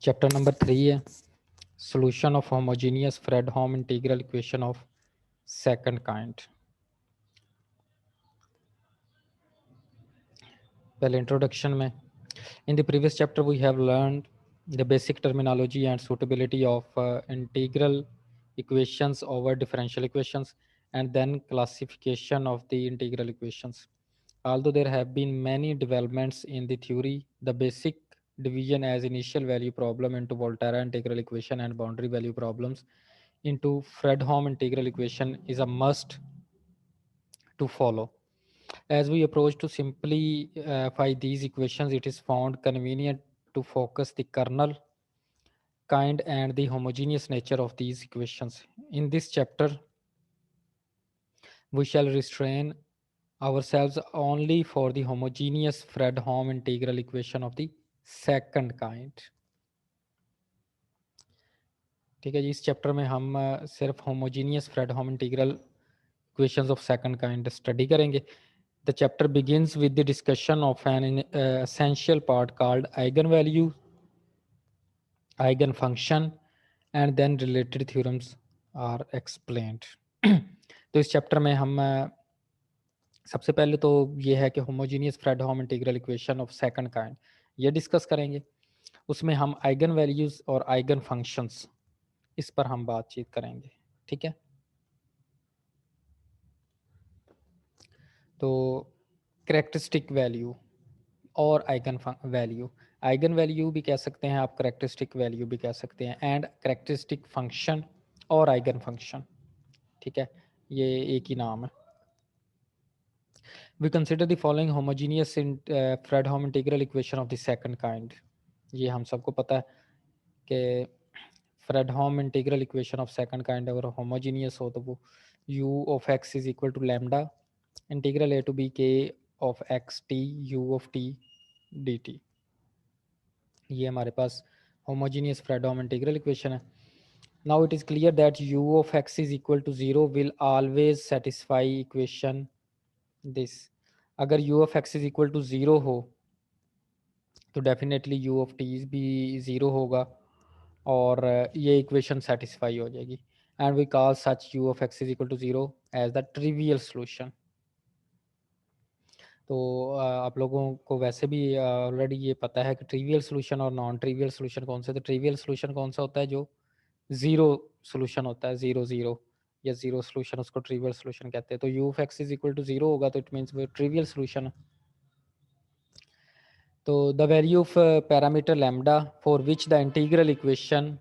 Chapter number 3 है solution of homogeneous Fredholm integral equation of second kind. पहले introduction में in the previous chapter we have learned the basic terminology and suitability of integral equations over differential equations and then classification of the integral equations. Although there have been many developments in the theory, the basic division as initial value problem into Volterra integral equation and boundary value problems into Fredholm integral equation is a must to follow. As we approach to simplify these equations, it is found convenient to focus the kernel, kind, and the homogeneous nature of these equations. In this chapter, we shall restrain ourselves only for the homogeneous Fredholm integral equation of the second kind. ठीक है जी, इस chapter में हम सिर्फ homogeneous Fredholm integral equations of second kind study करेंगे. The chapter begins with the discussion of an essential part called eigenvalue, eigenfunction, and then related theorems are explained. तो इस chapter में हम सबसे पहले तो ये है कि homogeneous Fredholm integral equation of second kind ये डिस्कस करेंगे. उसमें हम आइगन वैल्यूज और आइगन फंक्शंस इस पर हम बातचीत करेंगे. ठीक है, तो करेक्टरिस्टिक वैल्यू और आइगन वैल्यू भी कह सकते हैं आप, करेक्टरिस्टिक वैल्यू भी कह सकते हैं, एंड करेक्टरिस्टिक फंक्शन और आइगन फंक्शन. ठीक है, ये एक ही नाम है. We consider the following homogeneous Fredholm integral equation of the second kind. ये हम सबको पता है कि Fredholm integral equation of second kind अगर होमोजीनियस हो तो वो u of x is equal to lambda integral a to b k of x t u of t dt. ये हमारे पास होमोजीनियस फ्रेडहोम इंटीग्रल इक्वेशन है. Now it is clear that u of x is equal to 0 will always satisfy equation this. अगर u of x is equal to 0 हो तो definitely u of t भी 0 होगा और ये इक्वेशन सेटिस्फाई हो जाएगी. And we call such u of x is equal to 0 as the trivial solution. तो आप लोगों को वैसे भी ऑलरेडी ये पता है कि ट्रिवियल सॉल्यूशन और नॉन ट्रिवियल सॉल्यूशन कौन सा. तो ट्रिवियल सॉल्यूशन कौन सा होता है, जो जीरो सॉल्यूशन होता है, जीरो जीरो या जीरो सॉल्यूशन, उसको ट्रिवियल सॉल्यूशन कहते हैं. तो u of x is equal to 0 होगा तो इट मींस वो ट्रिवियल सॉल्यूशन है. तो the value of parameter lambda for which the integral equation,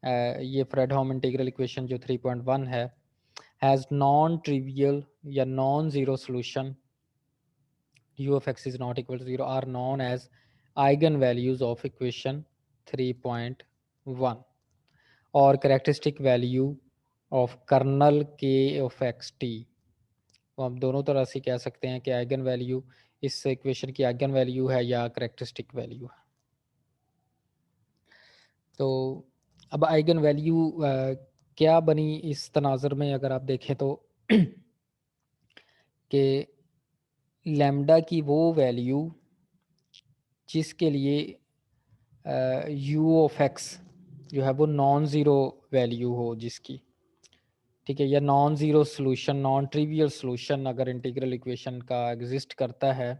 ये फ्रेडहोम इंटीग्रल इक्वेशन जो 3.1 है, हैज़ नॉन ट्रिवियल या non zero solution u of x is not equal to 0 are known as eigenvalues of equation 3.1 or characteristic value of kernel k of x t. तो हम दोनों तरह से कह सकते हैं कि आइगन वैल्यू इस इक्वेशन की आइगन वैल्यू है या करेक्टरिस्टिक वैल्यू है. तो अब आइगन वैल्यू क्या बनी इस तनाजर में, अगर आप देखें तो कि लैम्डा की वो वैल्यू जिसके लिए u ऑफ x जो है वो नॉन ज़ीरो वैल्यू हो जिसकी. ठीक है, या non zero solution, non trivial solution अगर इंटीग्रल इक्वेशन का एग्जिस्ट करता है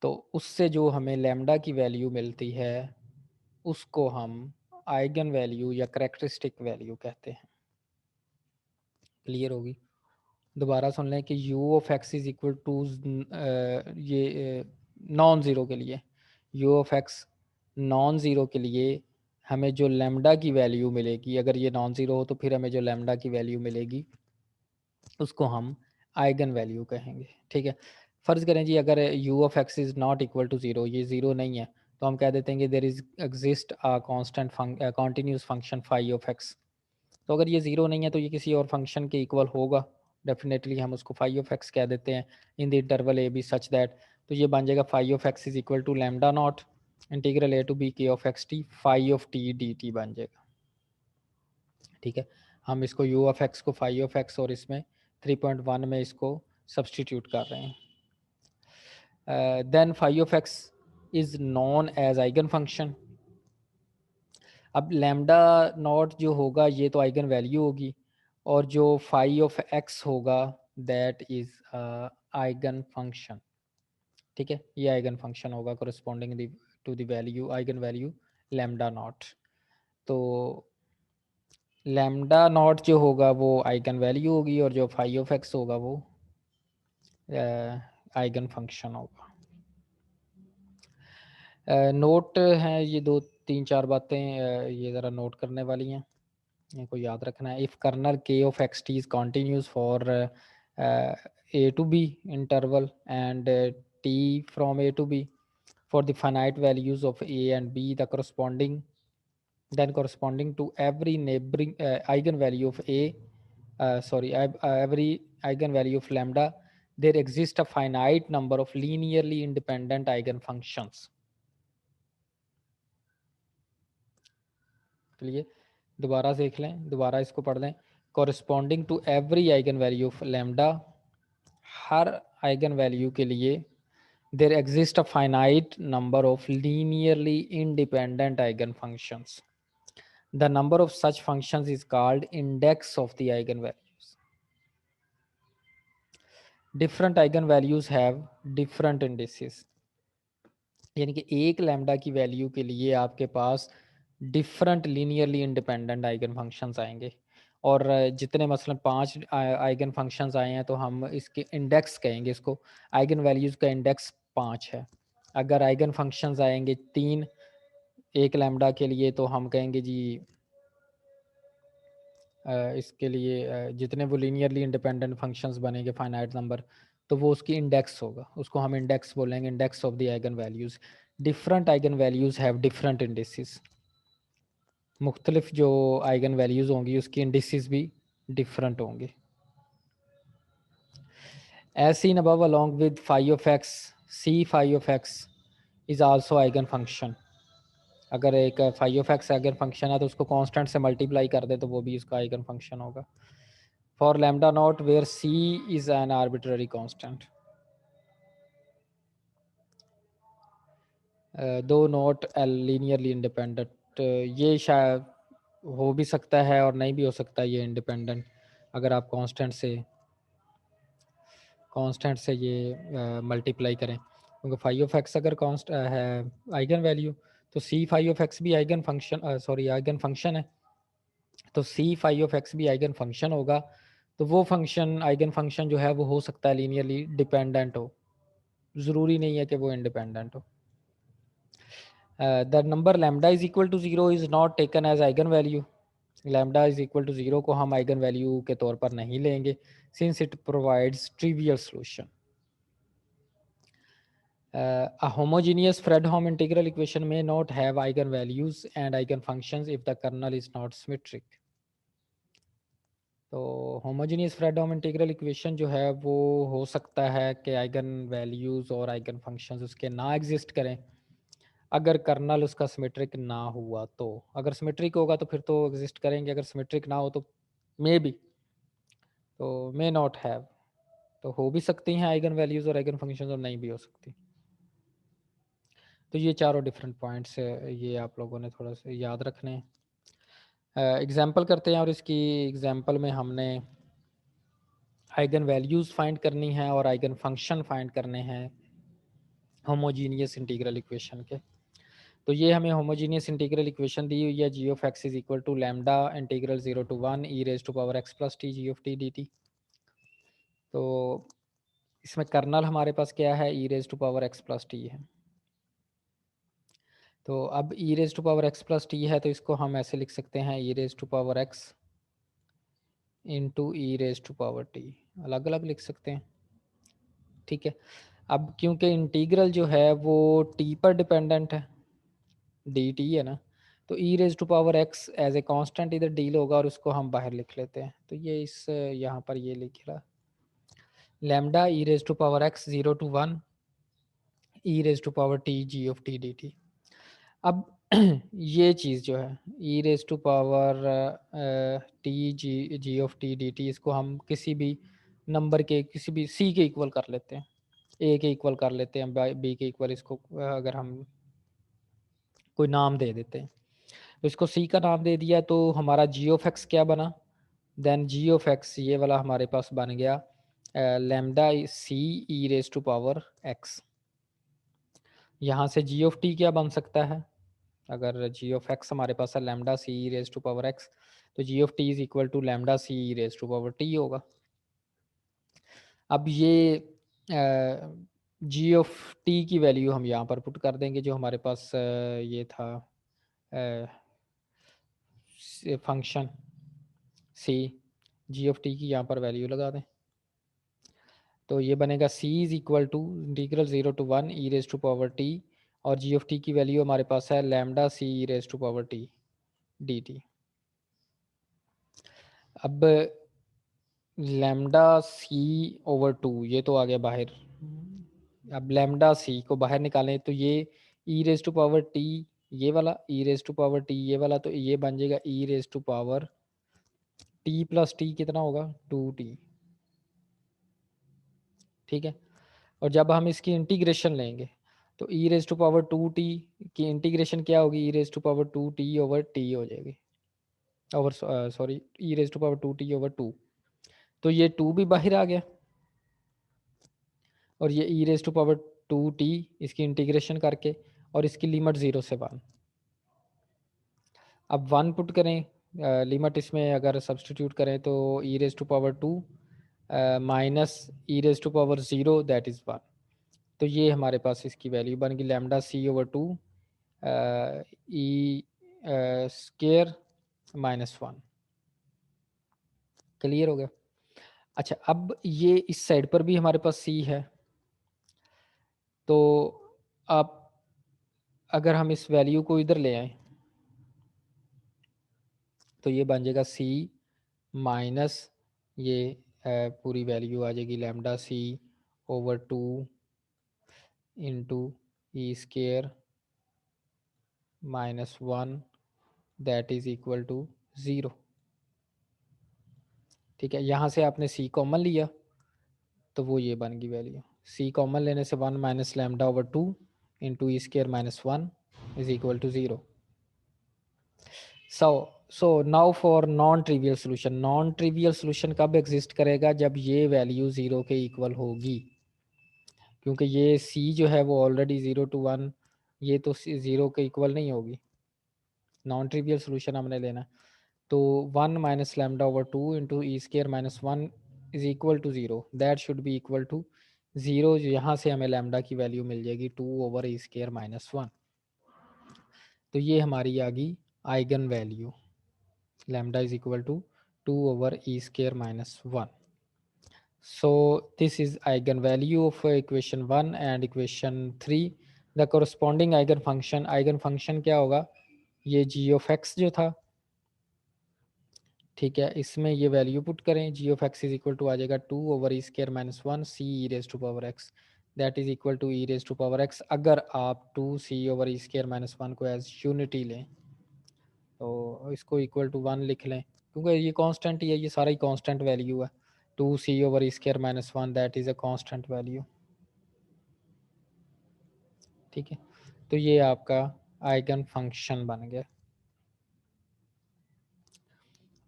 तो उससे जो हमें लैम्डा की वैल्यू मिलती है उसको हम आइगन वैल्यू या करेक्टरिस्टिक वैल्यू कहते हैं. क्लियर होगी. दोबारा सुन लें कि u of x is equal to ये नॉन ज़ीरो के लिए, u of x non zero के लिए हमें जो लैम्डा की वैल्यू मिलेगी, अगर ये नॉन ज़ीरो हो तो फिर हमें जो लैम्डा की वैल्यू मिलेगी उसको हम आइगन वैल्यू कहेंगे. ठीक है, फ़र्ज़ करें जी अगर u of x is not equal to zero, ये ज़ीरो नहीं है, तो हम कह देते हैं कि there is exist a constant continuous function phi of x. तो अगर ये ज़ीरो नहीं है तो ये किसी और फंक्शन के इक्वल होगा, डेफिनेटली हम उसको फाई ऑफ एक्स कह देते हैं in the interval a b such that. तो ये बन जाएगा phi of x is equal to lambda nought integral a to b k of x t phi of t d t बन जाएगा. ठीक है, हम इसको यू ऑफ एक्स को फाई ऑफ एक्स और इसमें 3.1 में इसको सब्सटीट्यूट कर रहे हैं. Then phi of x is known as eigen function. अब लैम्डा नॉट जो होगा ये तो आइगन वैल्यू होगी, और जो फाई ऑफ एक्स होगा दैट इज आइगन फंक्शन। ठीक है, ये आइगन फंक्शन होगा corresponding to the value, eigen value lambda nought. तो लैम्डा नॉट जो होगा वो आइगन वैल्यू होगी, और जो फाई ऑफ एक्स होगा वो आइगन फंक्शन होगा। नोट हैं ये दो तीन चार बातें, ये ज़रा नोट करने वाली हैं, इनको याद रखना है। If kernel K of x t is continuous for a to b interval and t from a to b for the finite values of a and b, the corresponding to every neighboring eigenvalue of a, every eigenvalue of lambda, there exists a finite number of linearly independent eigenfunctions. चलिए दोबारा देख लें, दोबारा इसको पढ़ लें। corresponding to every eigenvalue of lambda, her eigen value के लिए there exists a finite number of linearly independent eigenfunctions. The number of such functions is called index of the eigenvalues. Different eigenvalues have different indices. यानी कि एक lambda की value के लिए आपके पास different linearly independent eigen functions आएंगे, और जितने मसलन 5 आइगन फंक्शंस आए हैं तो हम इसके इंडेक्स कहेंगे, इसको आइगन वैल्यूज़ का इंडेक्स 5 है। अगर आइगन फंक्शंस आएंगे 3 एक लैम्डा के लिए तो हम कहेंगे जी इसके लिए जितने वो लीनियरली इंडिपेंडेंट फंक्शंस बनेंगे फाइनाइट नंबर, तो वो उसकी इंडेक्स होगा, उसको हम इंडेक्स बोलेंगे, index of the eigen values. Different eigen values have different indices. मुख्तलिफ जो आइगन वैल्यूज़ होंगी उसकी इंडिसेस भी डिफरेंट होंगे। As seen above along with phi of x, c phi of x is also eigenfunction. अगर एक phi of x eigenfunction है तो उसको कांस्टेंट से मल्टीप्लाई कर दे तो वो भी उसका आइगन फंक्शन होगा। For lambda not where c is an arbitrary constant, दो नॉट लीनियरली इंडिपेंडेंट, ये शायद हो भी सकता है और नहीं भी हो सकता ये इंडिपेंडेंट, अगर आप कांस्टेंट से ये मल्टीप्लाई करें, क्योंकि फाई ऑफ एक्स अगर कांस्ट है आइगन वैल्यू, तो सी फाई ऑफ एक्स भी आइगन फंक्शन आइगन फंक्शन है, तो सी फाई ऑफ एक्स भी आइगन फंक्शन होगा। तो वो फंक्शन आइगन फंक्शन जो है वो हो सकता है लीनियरली डिपेंडेंट हो, ज़रूरी नहीं है कि वो इंडिपेंडेंट हो। The number lambda is equal to 0 is not taken as eigen value. Lambda is equal to 0 को हम आइगन वैल्यू के तौर पर नहीं लेंगे, since it provides trivial solution. A homogeneous Fredholm integral equation may not have eigenvalues and eigenfunctions if the kernel is not symmetric. तो homogeneous Fredholm integral equation जो है वो हो सकता है कि आइगन वैल्यूज़ और आइगन फंक्शंस उसके ना एग्जिस्ट करें अगर कर्नल उसका सिमेट्रिक ना हुआ तो। अगर सिमेट्रिक होगा तो फिर तो एग्जिस्ट करेंगे, अगर सिमेट्रिक ना हो तो मे बी, तो मे नॉट हैव, तो हो भी सकती हैं आइगन वैल्यूज़ और आइगन फंक्शंस और नहीं भी हो सकती। तो ये चारों डिफरेंट पॉइंट्स है, ये आप लोगों ने थोड़ा सा याद रखने हैं। एग्जाम्पल करते हैं, और इसकी एग्जाम्पल में हमने आइगन वैल्यूज़ फाइंड करनी है और आइगन फंक्शन फाइंड करने हैं होमोजीनियस इंटीग्रल इक्वेशन के। तो ये हमें होमोजीनियस इंटीग्रल इक्वेशन दी हुई है, g of x is equal to lambda integral 0 to 1 e raise to power x plus t g of t d t. तो इसमें कर्नल हमारे पास क्या है, e raise to power x plus t है। तो अब e raise to power x plus t है तो इसको हम ऐसे लिख सकते हैं, e raise to power x into e raise to power T, अलग अलग लिख सकते हैं। ठीक है, अब क्योंकि इंटीग्रल जो है वो टी पर डिपेंडेंट है, डी टी है ना, तो e raise to power x as a constant इधर डील होगा और उसको हम बाहर लिख लेते हैं। तो ये इस यहाँ पर ये लिख रहा lambda e raise to power x 0 to 1 e raise to power t g of t d t. अब ये चीज़ जो है e raise to power t g of t d t, इसको हम किसी भी नंबर के किसी भी सी के इक्वल कर लेते हैं, ए के इक्वल कर लेते हैं, बी के इक्वल, इसको अगर हम कोई नाम दे देते हैं। तो इसको सी का नाम दे दिया, तो हमारा जी ऑफ एक्स क्या बना, देन जी ऑफ एक्स ये वाला हमारे पास बन गया lambda c e raise to power x. यहाँ से जी ऑफ टी क्या बन सकता है, अगर जी ऑफ एक्स हमारे पास है lambda c e raise to power x, तो g of t is equal to lambda c e raise to power t होगा। अब ये जी ऑफ टी की वैल्यू हम यहाँ पर पुट कर देंगे, जो हमारे पास ये था function c, g of t की यहाँ पर वैल्यू लगा दें, तो ये बनेगा c is equal to integral 0 to 1 e raise to power t, और जी ऑफ टी की वैल्यू हमारे पास है lambda c e raise to power t d t. अब लैम्डा सी ओवर टू ये तो आ गया बाहर, अब लैम्डा सी को बाहर निकालें तो ये e raise to power t ये वाला, e raise to power t ये वाला, तो ये बन जाएगा e raise to power t plus t कितना होगा 2t। ठीक है, और जब हम इसकी इंटीग्रेशन लेंगे तो e raise to power 2t की इंटीग्रेशन क्या होगी, e raise to power 2t over t हो जाएगी, over sorry e raise to power 2t over 2, तो ये 2 भी बाहर आ गया, और ये e raise to power 2t इसकी इंटीग्रेशन करके, और इसकी लिमिट 0 से 1, अब 1 पुट करें लिमिट इसमें अगर सब्सटीट्यूट करें तो e raise to power 2 minus e raise to power 0 that is 1, तो ये हमारे पास इसकी वैल्यू बन गई lambda c over 2 e square minus 1। Clear हो गया। अच्छा, अब ये इस साइड पर भी हमारे पास सी है, तो अब अगर हम इस वैल्यू को इधर ले आए तो ये बन जाएगा सी माइनस ये पूरी वैल्यू आ जाएगी lambda c over 2 into e square minus 1 that is equal to 0। ठीक है, यहाँ से आपने सी कॉमन लिया तो वो ये बन गई वैल्यू, सी कॉमन लेने से 1 minus lambda over 2 into e square minus 1 is equal to 0। So now for non trivial solution, non trivial solution कब एग्जिस्ट करेगा, जब ये वैल्यू 0 के इक्वल होगी, क्योंकि ये सी जो है वो ऑलरेडी 0 टू 1 ये तो 0 के इक्वल नहीं होगी, नॉन ट्रिवियल सोल्यूशन हमने लेना, तो 1 minus lambda over 2 into e square minus 1 is equal to 0, that should be equal to 0, यहाँ से हमें लैम्डा की वैल्यू मिल जाएगी 2 ओवर ई स्केयर माइनस 1, तो ये हमारी आ गई eigen value lambda is equal to 2 over e square minus 1. So this is eigenvalue of equation 1 and equation 3. The corresponding eigen function क्या होगा, ये g of x जो था, ठीक है, इसमें ये वैल्यू पुट करें, g of x is equal to आ जाएगा 2 over e square minus 1 c e raise to power x that is equal to e raise to power x. अगर आप 2 c over e square minus 1 को as unity लें तो इसको equal to 1 लिख लें, क्योंकि ये कांस्टेंट ही है, ये सारा ही कांस्टेंट वैल्यू है, 2 c over square minus 1 that is a constant value. ठीक है, तो ये आपका आइगन फंक्शन बन गया,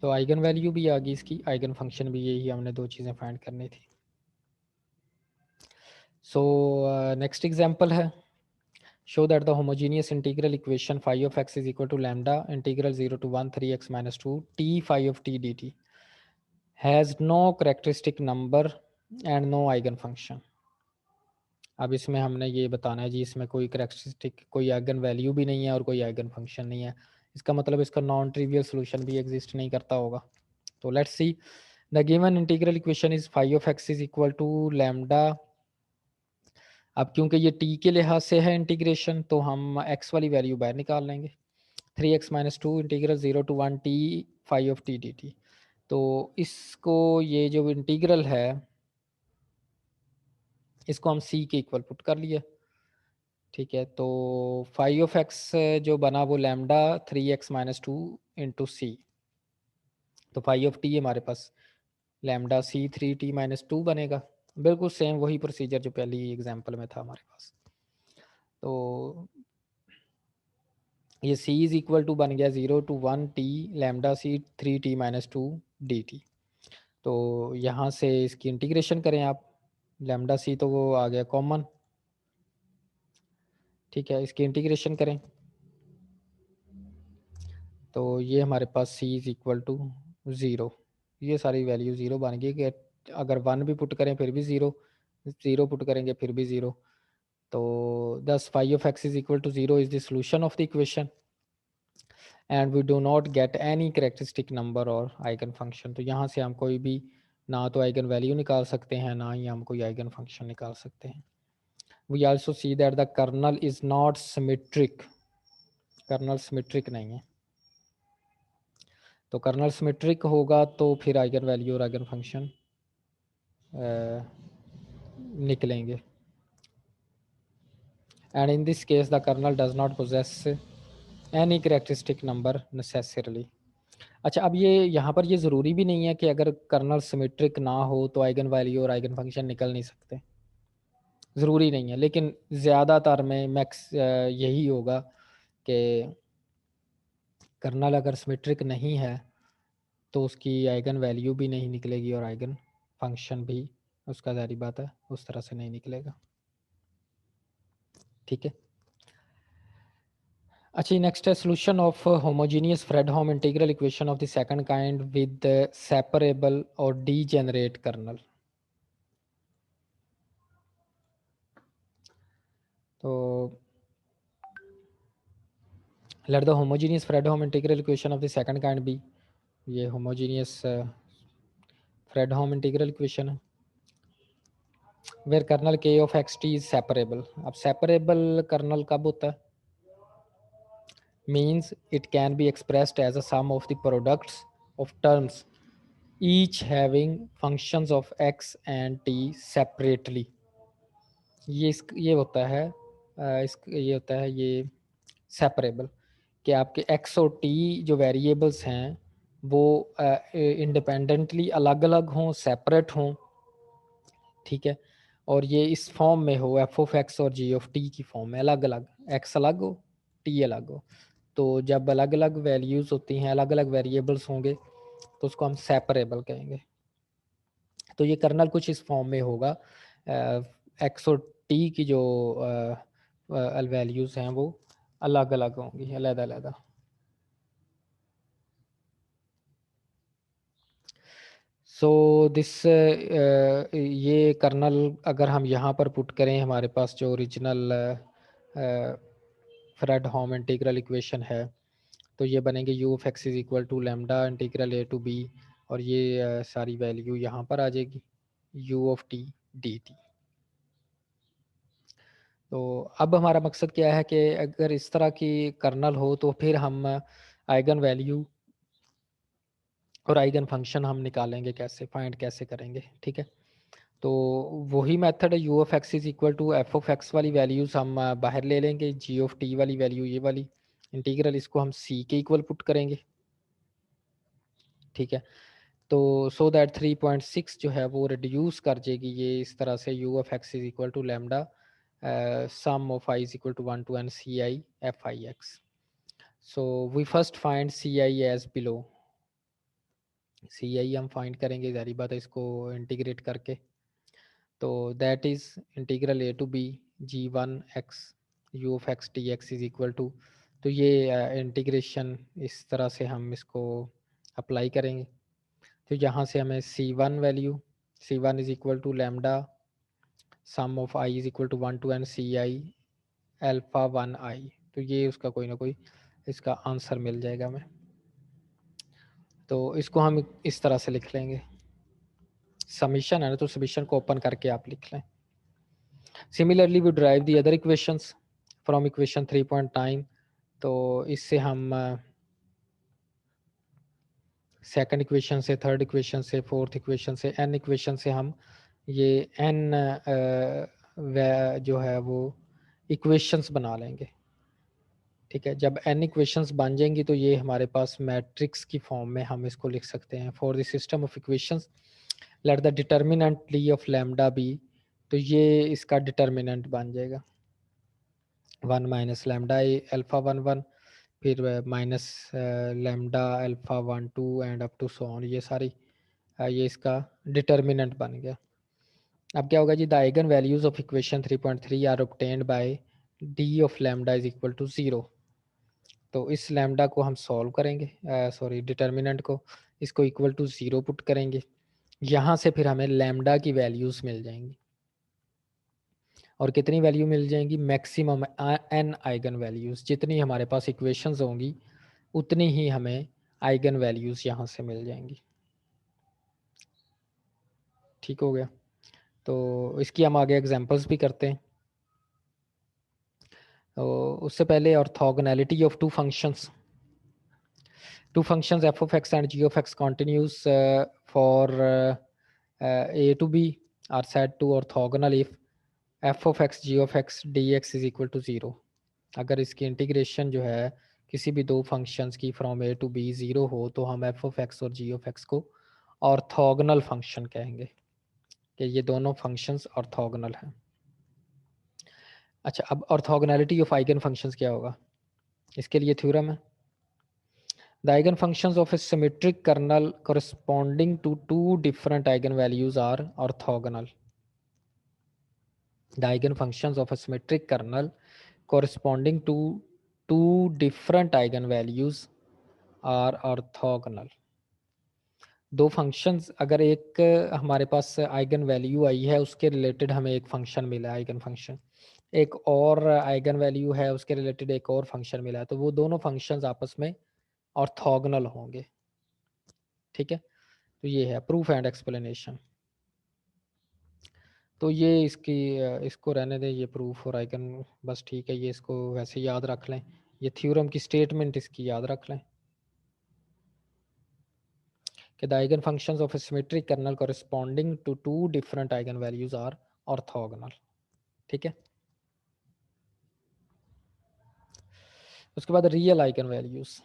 तो आइगन वैल्यू भी आ गई इसकी, आइगन फंक्शन भी, यही हमने दो चीज़ें फाइंड करनी थी। सो नेक्स्ट एग्जांपल है, show that the homogeneous integral equation phi of x is equal to lambda integral 0 to 1 3x minus 2 t phi of t dt has no characteristic number and no eigen function। अब इसमें हमने ये बताना है जी, इसमें कोई characteristic, कोई eigen value भी नहीं है और कोई आइगन फंक्शन नहीं है, इसका मतलब इसका नॉन ट्रिवियल सोल्यूशन भी एग्जिस्ट नहीं करता होगा। तो let's see, the given integral equation is phi of x is equal to lambda. अब क्योंकि ये टी के लिहाज से है इंटीग्रेशन, तो हम एक्स वाली वैल्यू बाहर निकाल लेंगे, 3x minus 2 integral 0 to 1 t phi of t d t. तो इसको, ये जो इंटीग्रल है इसको हम सी के इक्वल पुट कर लिया। ठीक है, तो फाई ऑफ एक्स जो बना वो लैम्डा 3x माइनस 2 इंटू सी, तो फाई ऑफ टी हमारे पास लैम्डा सी 3t माइनस 2 बनेगा, बिल्कुल सेम वही प्रोसीजर जो पहली एग्जांपल में था हमारे पास। तो ये c इज इक्वल टू बन गया 0 to 1 t lambda c 3t minus 2 dt। तो यहाँ से इसकी इंटीग्रेशन करें आप, लैम्डा c तो वो आ गया कॉमन, ठीक है, इसकी इंटीग्रेशन करें तो ये हमारे पास c इज इक्वल टू 0, ये सारी वैल्यू 0 बन गई कि अगर 1 भी पुट करें फिर भी 0, 0 पुट करेंगे फिर भी 0। तो thus phi of x is equal to 0 is the solution of the equation and we do not get any characteristic number or eigen function। तो यहाँ से हम कोई भी ना तो आइगन वैल्यू निकाल सकते हैं ना ही हम कोई आइगन फंक्शन निकाल सकते हैं। We also see that the kernel is not symmetric, kernel symmetric नहीं है। तो कर्नल सिमेट्रिक होगा तो फिर आइगन वैल्यू और आइगन फंक्शन निकलेंगे। And in this case the kernel does not possess any characteristic number necessarily। अच्छा, अब ये यहाँ पर ये ज़रूरी भी नहीं है कि अगर कर्नल सिमेट्रिक ना हो तो आइगन वैल्यू और आइगन फंक्शन निकल नहीं सकते, ज़रूरी नहीं है, लेकिन ज़्यादातर में मैक्स यही होगा कि कर्नल अगर सिमेट्रिक नहीं है तो उसकी आइगन वैल्यू भी नहीं निकलेगी और आइगन फंक्शन भी उसका ज़ाहिर बात है उस तरह से नहीं निकलेगा, ठीक है। अच्छा, नेक्स्ट है solution of homogeneous Fredholm integral equation of the second kind with separable और डीजेनरेट कर्नल। तो let the homogeneous Fredholm integral equation of the second kind be, ये homogeneous Fredholm integral equation है where kernel k of xt is separable। अब separable kernel कब होता है? Means it can be expressed as a sum of the products of terms each having functions of x and t separately। ये होता है ये होता है ये सेपरेबल, कि आपके x और t जो वेरिएबल्स हैं वो इंडिपेंडेंटली अलग अलग हों, सेपरेट हों, ठीक है, और ये इस फॉर्म में हो एफ ऑफ एक्स और जी ऑफ टी की फॉर्म में, अलग अलग, एक्स अलग हो टी अलग हो। तो जब अलग अलग वैल्यूज़ होती हैं, अलग अलग वेरिएबल्स होंगे तो उसको हम सेपरेबल कहेंगे। तो ये कर्नल कुछ इस फॉर्म में होगा, एक्स और टी की जो वैल्यूज़ हैं वो अलग अलग होंगी, अलग अलग। सो दिस ये कर्नल अगर हम यहाँ पर पुट करें, हमारे पास जो ओरिजिनल फ्रेडहोम इंटीग्रल इक्वेशन है तो ये बनेंगे u of x is equal to lambda integral a to b, और ये सारी वैल्यू यहाँ पर आ जाएगी u of t d t. तो अब हमारा मकसद क्या है कि अगर इस तरह की कर्नल हो तो फिर हम आइगन वैल्यू और आइगन फंक्शन हम निकालेंगे कैसे, फाइंड कैसे करेंगे, ठीक है। तो वही मेथड है, u of x is equal to f of x वाली वैल्यूज हम बाहर ले लेंगे, जी ऑफ टी वाली वैल्यू ये वाली इंटीग्रल, इसको हम सी के इक्वल पुट करेंगे, ठीक है। तो सो दैट 3.6 जो है वो रिड्यूस कर जाएगी ये इस तरह से, u of x is equal to lambda sum of i is equal to 1 to n c i f i x. So we first find c i as below, c i हम find करेंगे जारी बात है इसको integrate करके। तो that is integral a to b g one x u of x t x is equal to, तो ये इंटीग्रेशन इस तरह से हम इसको अप्लाई करेंगे। तो यहाँ से हमें c one value, c one is equal to lambda sum of i is equal to 1 to n c i alpha 1 i, तो ये उसका कोई ना कोई इसका आंसर मिल जाएगा हमें। तो इसको हम इस तरह से लिख लेंगे, समीशन है ना तो समीशन को ओपन करके आप लिख लें। Similarly we derive the other equations from equation 3.9। तो इससे हम सेकंड इक्वेशन से, थर्ड इक्वेशन से, फोर्थ इक्वेशन से, एन इक्वेशन से हम ये एन जो है वो इक्वेशंस बना लेंगे, ठीक है। जब एन इक्वेशंस बन जाएंगी तो ये हमारे पास मैट्रिक्स की फॉर्म में हम इसको लिख सकते हैं। For the system of equations let the determinant D of lambda be, तो ये इसका डिटर्मिनेंट बन जाएगा 1 माइनस लैम्डा ए अल्फा 1 1, फिर minus lambda alpha 1 2 and up to so on, ये सारी ये इसका डिटर्मिनेंट बन गया। अब क्या होगा जी, the eigen values of equation 3.3 are obtained by d of lambda is equal to 0। तो इस लैम्डा को हम सॉल्व करेंगे, सॉरी डिटर्मिनेंट को, इसको इक्वल टू 0 पुट करेंगे। यहाँ से फिर हमें लैम्डा की वैल्यूज़ मिल जाएंगी, और कितनी वैल्यू मिल जाएंगी, मैक्सिमम एन आइगन वैल्यूज़। जितनी हमारे पास इक्वेशंस होंगी उतनी ही हमें आइगन वैल्यूज़ यहाँ से मिल जाएंगी। ठीक हो गया। तो इसकी हम आगे एग्जांपल्स भी करते हैं। तो उससे पहले orthogonality of two functions. Two functions f of x and g of x continues for a to b are said to orthogonal if f of x g of x dx is equal to 0। अगर इसकी integration जो है किसी भी दो functions की from a to b 0 हो तो हम f of x और g of x को ऑर्थोगोनल फंक्शन कहेंगे, कि ये दोनों फंक्शंस ऑर्थोगोनल हैं। अच्छा, अब ऑर्थोगोनैलिटी ऑफ आइगन फंक्शंस क्या होगा, इसके लिए थ्योरम है। The eigenfunctions of a symmetric kernel corresponding to two different eigenvalues are orthogonal. The eigenfunctions of a symmetric kernel corresponding to two different eigenvalues are orthogonal. दो functions, अगर एक हमारे पास eigen value आई है उसके रिलेटेड हमें एक function मिला है आइगन फंक्शन, एक और आइगन वैल्यू है उसके रिलेटेड एक और फंक्शन मिला है, तो वो दोनों फंक्शंस आपस में ऑर्थोगोनल होंगे। ठीक है, तो ये है प्रूफ एंड एक्सप्लेनेशन। तो ये इसकी इसको रहने दें, ये प्रूफ और आइगन बस ठीक है, ये इसको वैसे याद रख लें, ये थ्योरम की स्टेटमेंट इसकी याद रख लें कि the eigenfunctions of a symmetric kernel corresponding to two different eigenvalues are orthogonal. ठीक है, उसके बाद रियल आइगन वैल्यूज,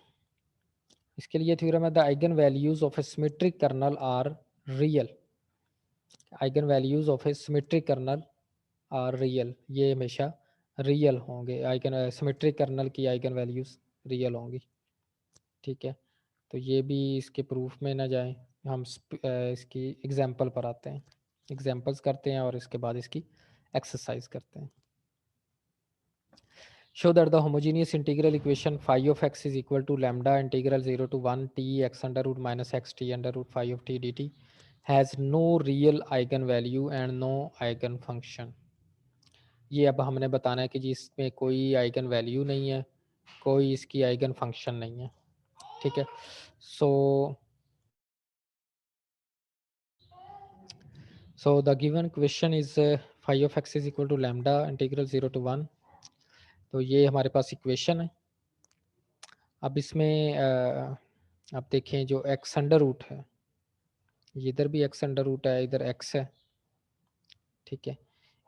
इसके लिए थ्योरम है the eigen values of a symmetric kernel are real. Eigen values of a symmetric kernel are real, ये हमेशा real होंगे, आइगन सिमेट्रिक कर्नल की आइगन वैल्यूज रियल होंगी। ठीक है, तो ये भी इसके प्रूफ में ना जाए, हम इसकी एग्जांपल पर आते हैं, एग्जांपल्स करते हैं और इसके बाद इसकी एक्सरसाइज करते हैं। Show that the homogeneous integral equation phi of x is equal to lambda integral 0 to 1 t x under root minus x t under root phi of t dt has no real eigen value and no eigen function। ये अब हमने बताना है कि जी इसमें कोई eigen value नहीं है, कोई इसकी आइगन फंक्शन नहीं है। ठीक है, so the given question is phi of x is equal to lambda integral 0 to 1। तो ये हमारे पास इक्वेशन है। अब इसमें आप देखें जो x अंडर रूट है, इधर भी x अंडर रूट है, इधर x है। ठीक है,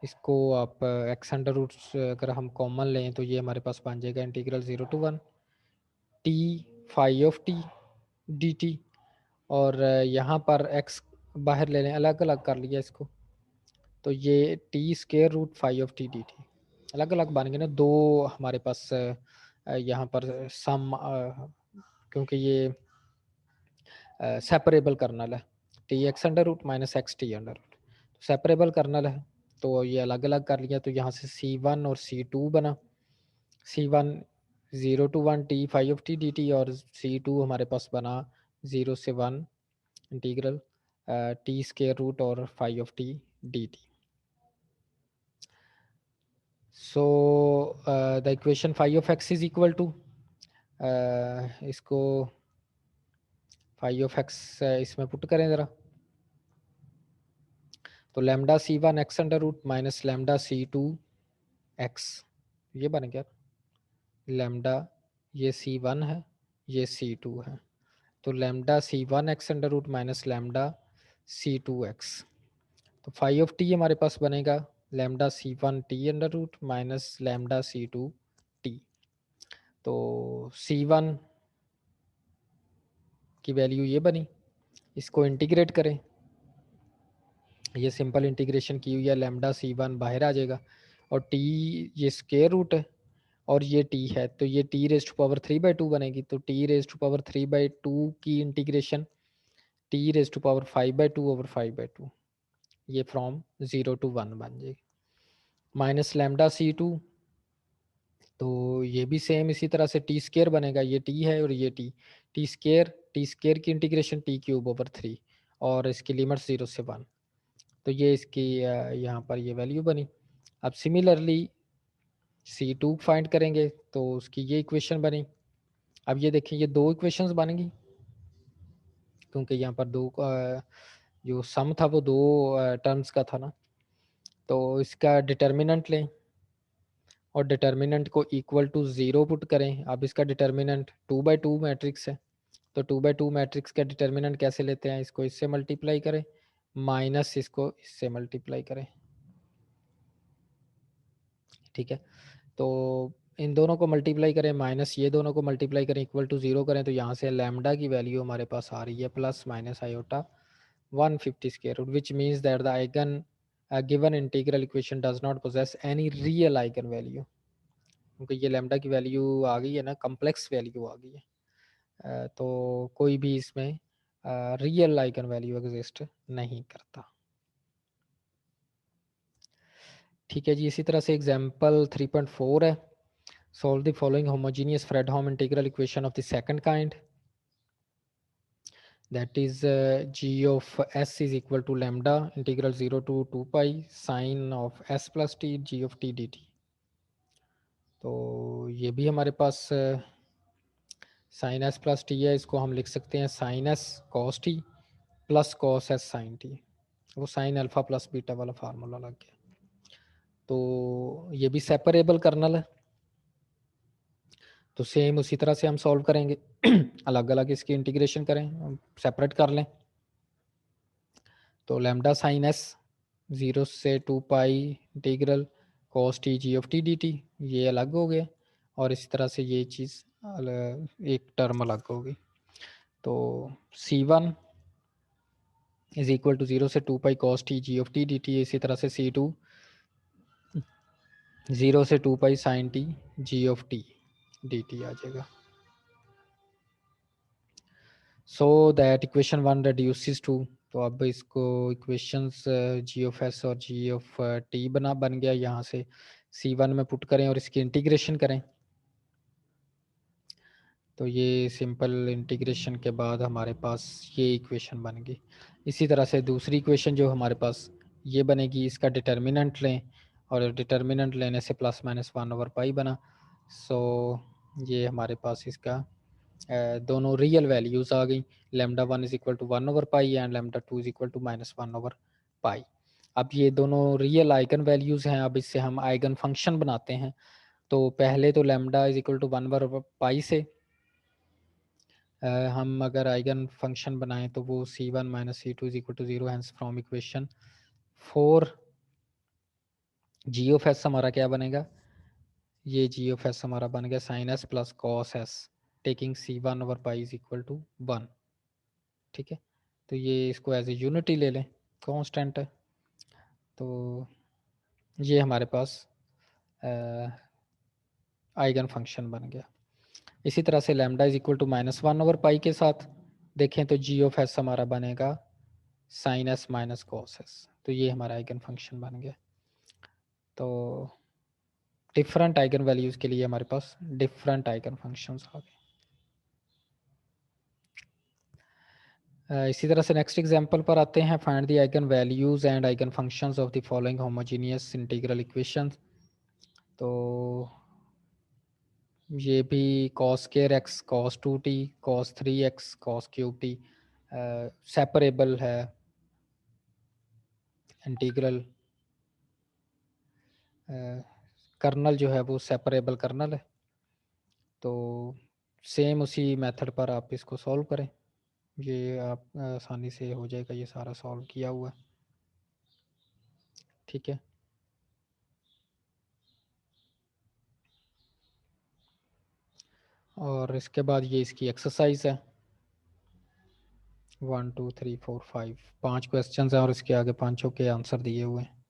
इसको आप x अंडर रूट अगर हम कॉमन लें तो ये हमारे पास बन जाएगा integral 0 to 1 t phi of t dt, और यहाँ पर x बाहर ले लें, अलग अलग कर लिया इसको, तो ये t square root five of t d t अलग अलग बन गए ना दो हमारे पास यहाँ पर सम, क्योंकि ये सेपरेबल कर्नल है, t x under root minus x t under root separable kernel है, तो ये अलग अलग कर लिया, तो यहाँ से C1 और C2 बना, C1 0 to 1 T five of t d T, और C2 हमारे पास बना 0 से 1 इंटीग्रल टी स्केयर रूट और five of t d T. So the equation phi of x is equal to इसको phi of x इसमें put करें ज़रा, तो lambda C1 x under root minus lambda C2 x, ये बन गया lambda, ये C1 है ये C2 है, तो lambda C1 x under root minus lambda C2 x, तो phi of t हमारे पास बनेगा lambda C1 t under root minus lambda C2 t। तो C1 की वैल्यू ये बनी, इसको इंटीग्रेट करें, ये सिंपल इंटीग्रेशन की हुई है, लैम्डा C1 बाहर आ जाएगा, और t ये स्क्वायर रूट है, और ये t है, तो ये t रेज़ टू पावर 3/2 बनेगी। तो t रेज़ टू पावर 3/2 की integration t raise to power 5/2 over 5/2, ये फ्रॉम 0 टू 1 बन जाएगी। माइनस लैम्डा c2, तो ये भी सेम इसी तरह से टी स्क्वायर बनेगा, ये टी है और ये टी स्क्वायर की इंटीग्रेशन टी क्यूब ओवर 3 और इसकी लिमिट 0 से 1। तो ये इसकी यहाँ पर ये वैल्यू बनी। अब सिमिलरली C2 फाइंड करेंगे तो उसकी ये इक्वेशन बनी। अब ये देखिए ये दो इक्वेशंस बन गई, क्योंकि यहाँ पर दो जो सम था वो दो टर्म्स का था ना। तो इसका डिटर्मिनेंट लें और डिटर्मिनेंट को इक्वल टू 0 पुट करें। अब इसका डिटर्मिनेंट 2/2 मैट्रिक्स है, तो 2/2 मैट्रिक्स का डिटर्मिनेंट कैसे लेते हैं, इसको इससे मल्टीप्लाई करें माइनस इसको इससे मल्टीप्लाई करें, ठीक है। तो इन दोनों को मल्टीप्लाई करें माइनस ये दोनों को मल्टीप्लाई करें इक्वल टू 0 करें, तो यहाँ से लैम्डा की वैल्यू हमारे पास आ रही है plus minus iota 150 square root, which means that the eigen given integral equation does not possess any real eigenvalue, क्योंकि ये लैम्डा की वैल्यू आ गई है ना, कम्प्लेक्स वैल्यू आ गई है। तो कोई भी इसमें रियल आइगन वैल्यू एग्जिस्ट नहीं करता। ठीक है जी, इसी तरह से एग्जांपल 3.4 है। Solve the following homogeneous Fredholm integral equation of the second kind, that is g of s is equal to lambda integral 0 to 2 pi sin of s plus t g of t dt। तो ये भी हमारे पास sine s plus t है, इसको हम लिख सकते हैं sine s cos t plus cos s sine t, वो साइन अल्फा प्लस बीटा वाला फार्मूला लग गया। तो ये भी सेपरेबल कर्नल है, तो सेम उसी तरह से हम सॉल्व करेंगे अलग अलग इसकी इंटीग्रेशन करें, सेपरेट कर लें। तो लैम्डा साइन एस 0 से 2 pi integral cos t g of t d t, ये अलग हो गया, और इसी तरह से ये चीज़ एक टर्म अलग होगी। तो C1 इज इक्वल टू 0 से 2 pi cos t g of t d t, इसी तरह से C2 0 से 2 pi sine t g of t d t आ जाएगा। So that equation 1 reduces to, तो अब इसको इक्वेशंस जी ऑफ एस और जी ऑफ टी बन गया, यहाँ से C1 में पुट करें और इसकी इंटीग्रेशन करें, तो ये सिंपल इंटीग्रेशन के बाद हमारे पास ये इक्वेशन बन गई। इसी तरह से दूसरी इक्वेशन जो हमारे पास ये बनेगी, इसका डिटर्मिनेंट लें और डिटर्मिनेंट लेने से प्लस माइनस 1/पाई बना। सो ये हमारे पास इसका दोनों रियल वैल्यूज आ गई, लैम्डा 1 इज इक्वल टू 1/पाई and lambda 2 is equal to -1/पाई। अब ये दोनों रियल आइगन वैल्यूज हैं, अब इससे हम आइगन फंक्शन बनाते हैं। तो पहले तो लैम्डा इज इक्वल टू 1/पाई से हम अगर आइगन फंक्शन बनाएं तो वो C1 minus C2 is equal to 0, hence from equation 4 g of s हमारा क्या बनेगा, ये जी ऑफ एस हमारा बन गया sine s plus cos s taking C1/पाई इज इक्वल टू 1, ठीक है। तो ये इसको एज ए यूनिटी ले लें, कांस्टेंट है, तो ये हमारे पास आइगन फंक्शन बन गया। इसी तरह से लैम्डा इज इक्वल टू -1/पाई के साथ देखें तो जी ऑफ एस हमारा बनेगा sine s minus cos s, तो ये हमारा आइगन फंक्शन बन गया। तो डिफरेंट आइगन वैल्यूज के लिए हमारे पास डिफरेंट आइगन फंक्शंस आ गए। इसी तरह से नेक्स्ट एग्जांपल पर आते हैं, find the eigen values and eigen functions of the following homogeneous integral equations. तो ये भी cos square x cos 2t cos 3x cos cube T separable है इंटीग्रल, कर्नल जो है वो सेपरेबल कर्नल है। तो सेम उसी मेथड पर आप इसको सॉल्व करें, ये आप आसानी से हो जाएगा, ये सारा सॉल्व किया हुआ है, ठीक है। और इसके बाद ये इसकी एक्सरसाइज है 1 2 3 4 5, 5 क्वेश्चन हैं और इसके आगे पांचों के आंसर दिए हुए हैं।